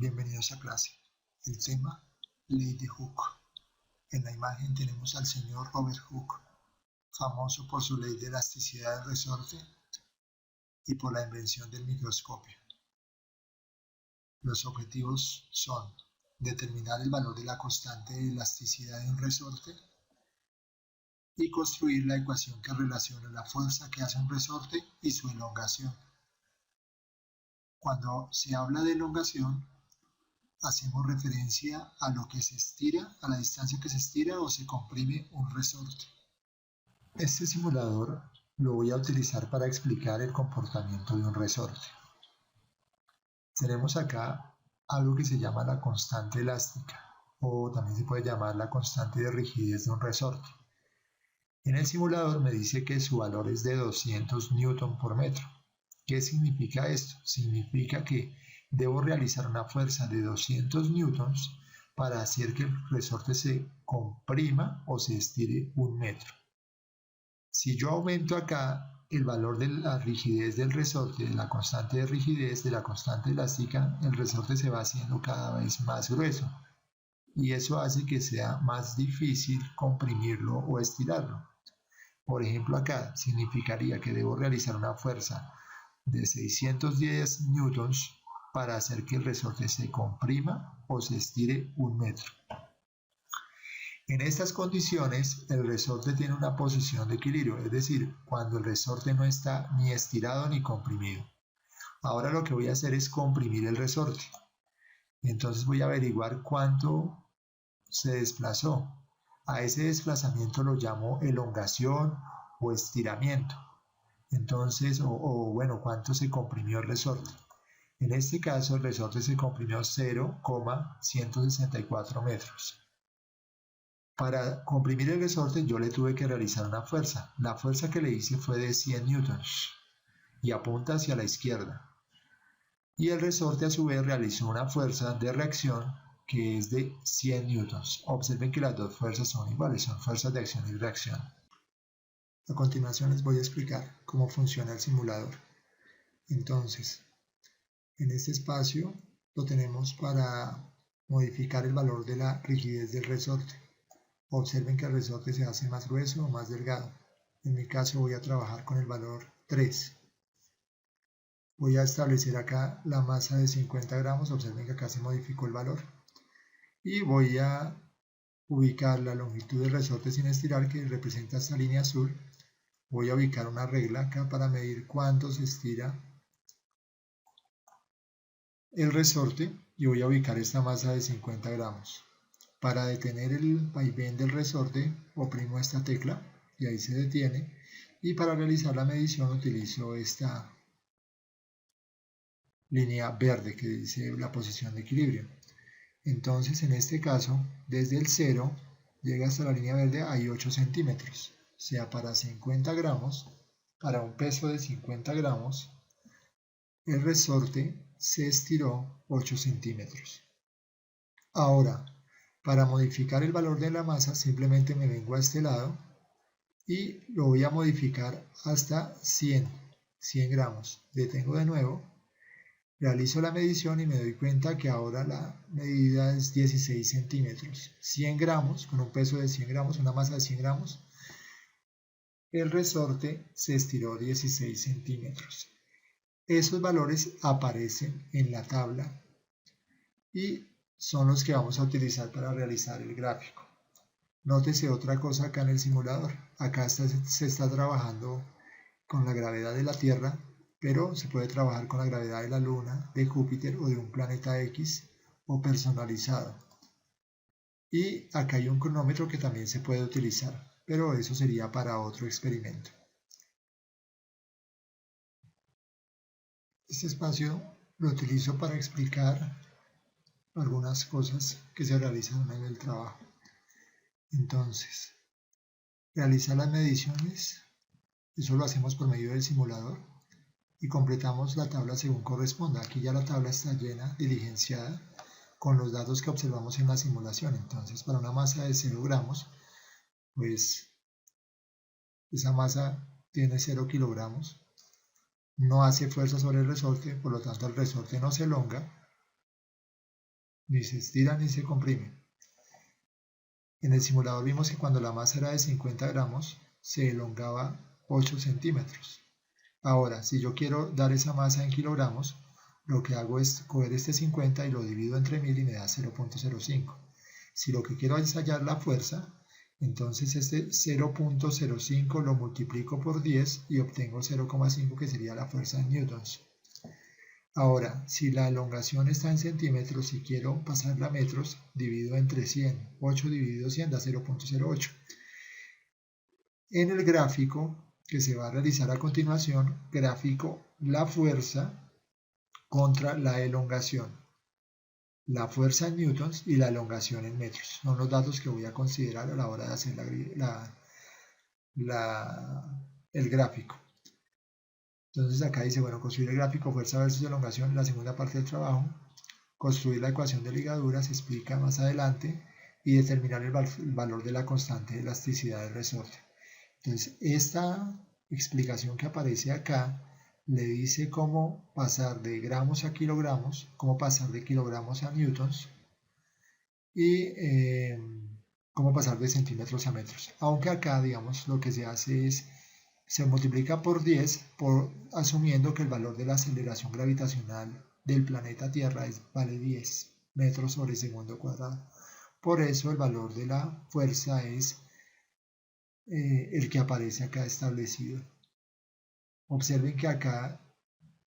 Bienvenidos a clase. El tema, Ley de Hooke. En la imagen tenemos al señor Robert Hooke, famoso por su ley de elasticidad del resorte y por la invención del microscopio. Los objetivos son determinar el valor de la constante de elasticidad de un resorte y construir la ecuación que relaciona la fuerza que hace un resorte y su elongación. Cuando se habla de elongación, hacemos referencia a lo que se estira, a la distancia que se estira o se comprime un resorte. Este simulador lo voy a utilizar para explicar el comportamiento de un resorte. Tenemos acá algo que se llama la constante elástica, o también se puede llamar la constante de rigidez de un resorte. En el simulador me dice que su valor es de 200 Newton por metro. ¿Qué significa esto? Significa que debo realizar una fuerza de 200 newtons para hacer que el resorte se comprima o se estire 1 metro. Si yo aumento acá el valor de la rigidez del resorte, de la constante de rigidez, de la constante elástica, el resorte se va haciendo cada vez más grueso y eso hace que sea más difícil comprimirlo o estirarlo. Por ejemplo, acá significaría que debo realizar una fuerza de 610 newtons para hacer que el resorte se comprima o se estire 1 metro. En estas condiciones, el resorte tiene una posición de equilibrio, es decir, cuando el resorte no está ni estirado ni comprimido. Ahora lo que voy a hacer es comprimir el resorte. Entonces voy a averiguar cuánto se desplazó. A ese desplazamiento lo llamo elongación o estiramiento. Entonces, bueno, cuánto se comprimió el resorte. En este caso, el resorte se comprimió 0,164 metros. Para comprimir el resorte yo le tuve que realizar una fuerza. La fuerza que le hice fue de 100 newtons y apunta hacia la izquierda. Y el resorte a su vez realizó una fuerza de reacción que es de 100 newtons. Observen que las dos fuerzas son iguales, son fuerzas de acción y reacción. A continuación les voy a explicar cómo funciona el simulador. Entonces, en este espacio lo tenemos para modificar el valor de la rigidez del resorte. Observen que el resorte se hace más grueso o más delgado. En mi caso voy a trabajar con el valor 3. Voy a establecer acá la masa de 50 gramos. Observen que acá se modificó el valor. Y voy a ubicar la longitud del resorte sin estirar, que representa esta línea azul. Voy a ubicar una regla acá para medir cuánto se estira el resorte y voy a ubicar esta masa de 50 gramos. Para detener el vaivén del resorte oprimo esta tecla y ahí se detiene, y para realizar la medición utilizo esta línea verde que dice la posición de equilibrio. Entonces en este caso desde el 0 llega hasta la línea verde hay 8 centímetros, o sea, para 50 gramos, para un peso de 50 gramos, el resorte se estiró 8 centímetros. Ahora, para modificar el valor de la masa, simplemente me vengo a este lado y lo voy a modificar hasta 100 gramos. Detengo de nuevo, realizo la medición y me doy cuenta que ahora la medida es 16 centímetros. 100 gramos, con un peso de 100 gramos, una masa de 100 gramos, el resorte se estiró 16 centímetros. Esos valores aparecen en la tabla y son los que vamos a utilizar para realizar el gráfico. Nótese otra cosa acá en el simulador. Acá se está trabajando con la gravedad de la Tierra, pero se puede trabajar con la gravedad de la Luna, de Júpiter o de un planeta X o personalizado. Y acá hay un cronómetro que también se puede utilizar, pero eso sería para otro experimento. Este espacio lo utilizo para explicar algunas cosas que se realizan en el trabajo. Entonces, realizar las mediciones, eso lo hacemos por medio del simulador y completamos la tabla según corresponda. Aquí ya la tabla está llena, diligenciada, con los datos que observamos en la simulación. Entonces, para una masa de 0 gramos, pues esa masa tiene 0 kilogramos, no hace fuerza sobre el resorte, por lo tanto el resorte no se elonga, ni se estira ni se comprime. En el simulador vimos que cuando la masa era de 50 gramos, se elongaba 8 centímetros. Ahora, si yo quiero dar esa masa en kilogramos, lo que hago es coger este 50 y lo divido entre 1000 y me da 0.05. Si lo que quiero es hallar la fuerza, entonces este 0.05 lo multiplico por 10 y obtengo 0,5, que sería la fuerza en newtons. Ahora, si la elongación está en centímetros y quiero pasarla a metros, divido entre 100. 8 dividido 100 da 0.08. En el gráfico que se va a realizar a continuación, grafico la fuerza contra la elongación. La fuerza en newtons y la elongación en metros. Son los datos que voy a considerar a la hora de hacer el gráfico. Entonces acá dice, bueno, construir el gráfico fuerza versus elongación, la segunda parte del trabajo. Construir la ecuación de ligadura se explica más adelante y determinar el valor de la constante de elasticidad del resorte. Entonces esta explicación que aparece acá le dice cómo pasar de gramos a kilogramos, cómo pasar de kilogramos a newtons y cómo pasar de centímetros a metros. Aunque acá, digamos, lo que se hace es, se multiplica por 10 asumiendo que el valor de la aceleración gravitacional del planeta Tierra vale 10 metros sobre segundo cuadrado. Por eso el valor de la fuerza es el que aparece acá establecido. Observen que acá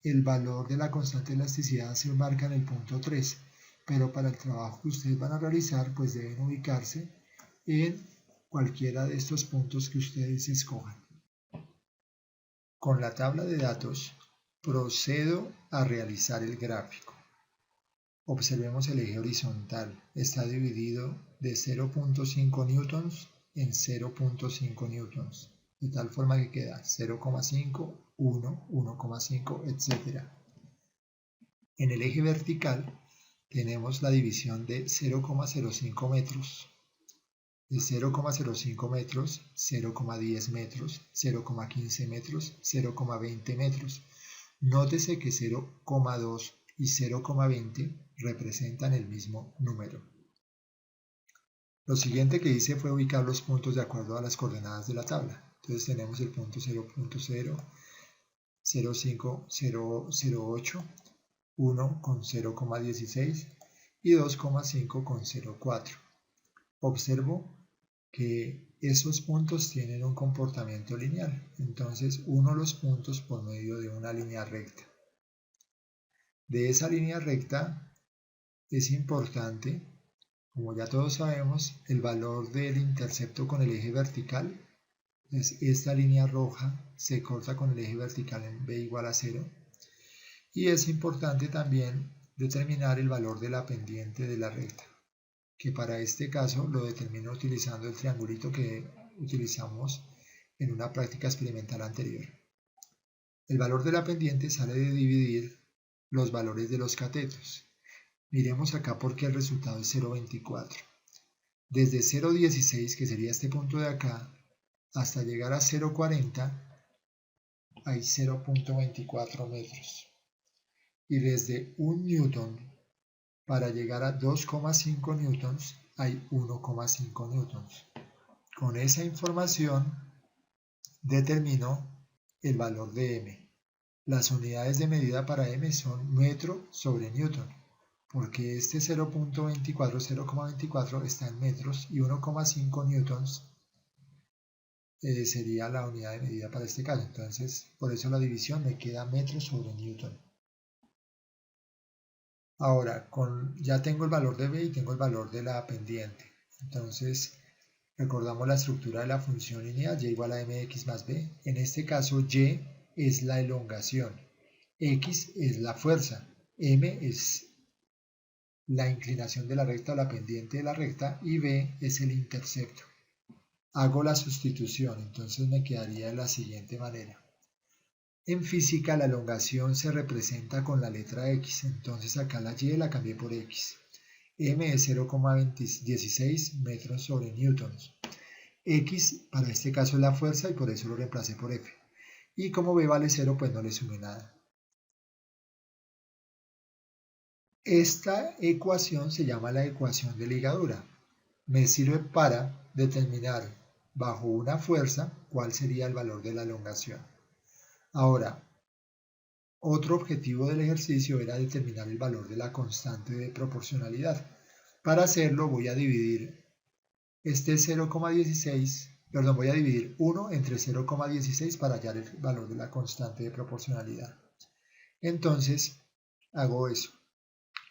el valor de la constante de elasticidad se marca en el punto 3, pero para el trabajo que ustedes van a realizar, pues deben ubicarse en cualquiera de estos puntos que ustedes escojan. Con la tabla de datos procedo a realizar el gráfico. Observemos el eje horizontal, está dividido de 0.5 newtons en 0.5 newtons, de tal forma que queda 0,5, 1, 1,5, etc. En el eje vertical tenemos la división de 0,05 metros, de 0,05 metros, 0,10 metros, 0,15 metros, 0,20 metros. Nótese que 0,2 y 0,20 representan el mismo número. Lo siguiente que hice fue ubicar los puntos de acuerdo a las coordenadas de la tabla. Entonces tenemos el punto 0.0, 0,5008, 1 con 0,16 y 2,5 con 0,4. Observo que esos puntos tienen un comportamiento lineal, entonces uno los puntos por medio de una línea recta. De esa línea recta es importante, como ya todos sabemos, el valor del intercepto con el eje vertical. Entonces esta línea roja se corta con el eje vertical en b igual a 0. Y es importante también determinar el valor de la pendiente de la recta, que para este caso lo determino utilizando el triangulito que utilizamos en una práctica experimental anterior. El valor de la pendiente sale de dividir los valores de los catetos. Miremos acá porque el resultado es 0,24. Desde 0,16, que sería este punto de acá, hasta llegar a 0,40 hay 0,24 metros. Y desde 1 newton para llegar a 2,5 newtons hay 1,5 newtons. Con esa información determino el valor de m. Las unidades de medida para m son metro sobre newton, porque este 0.24 está en metros y 1,5 newtons sería la unidad de medida para este caso. Entonces, por eso la división me queda metros sobre newton. Ahora, ya tengo el valor de b y tengo el valor de la pendiente. Entonces, recordamos la estructura de la función lineal, y igual a mx más b. En este caso, y es la elongación, x es la fuerza, m es la inclinación de la recta o la pendiente de la recta y b es el intercepto. Hago la sustitución, entonces me quedaría de la siguiente manera. En física la elongación se representa con la letra x, entonces acá la y la cambié por x. M es 0,16 metros sobre newtons. X para este caso es la fuerza y por eso lo reemplacé por F. Y como B vale 0, pues no le sumé nada. Esta ecuación se llama la ecuación de ligadura. Me sirve para determinar bajo una fuerza cuál sería el valor de la elongación. Ahora, otro objetivo del ejercicio era determinar el valor de la constante de proporcionalidad. Para hacerlo voy a dividir este 0,16, perdón, voy a dividir 1 entre 0,16 para hallar el valor de la constante de proporcionalidad. Entonces, hago eso.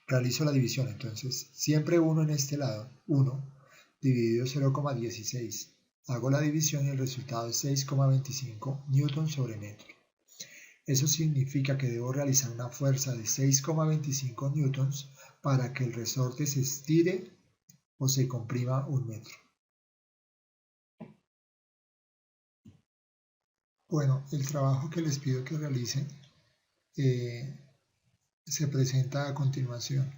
Realizo la división, entonces, siempre 1 en este lado, 1 dividido 0,16. Hago la división y el resultado es 6,25 newton sobre metro. Eso significa que debo realizar una fuerza de 6,25 newtons para que el resorte se estire o se comprima 1 metro. Bueno, el trabajo que les pido que realicen se presenta a continuación.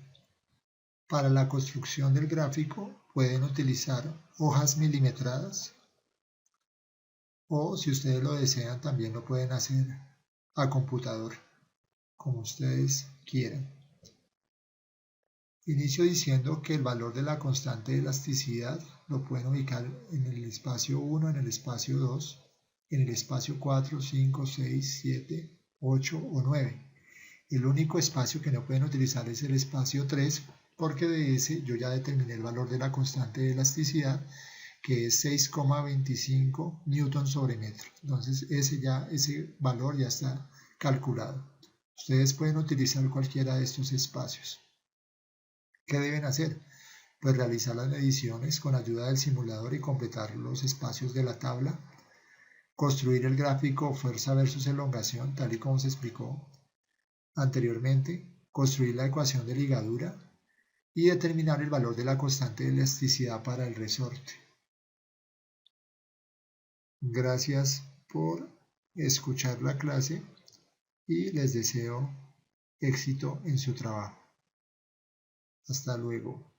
Para la construcción del gráfico pueden utilizar hojas milimetradas o si ustedes lo desean también lo pueden hacer a computador, como ustedes quieran. Inicio diciendo que el valor de la constante de elasticidad lo pueden ubicar en el espacio 1, en el espacio 2, en el espacio 4, 5, 6, 7, 8 o 9. El único espacio que no pueden utilizar es el espacio 3 porque de ese yo ya determiné el valor de la constante de elasticidad que es 6,25 newton sobre metro. Entonces ese valor ya está calculado. Ustedes pueden utilizar cualquiera de estos espacios. ¿Qué deben hacer? Pues realizar las mediciones con ayuda del simulador y completar los espacios de la tabla, construir el gráfico fuerza versus elongación tal y como se explicó anteriormente, construir la ecuación de ligadura y determinar el valor de la constante de elasticidad para el resorte. Gracias por escuchar la clase y les deseo éxito en su trabajo. Hasta luego.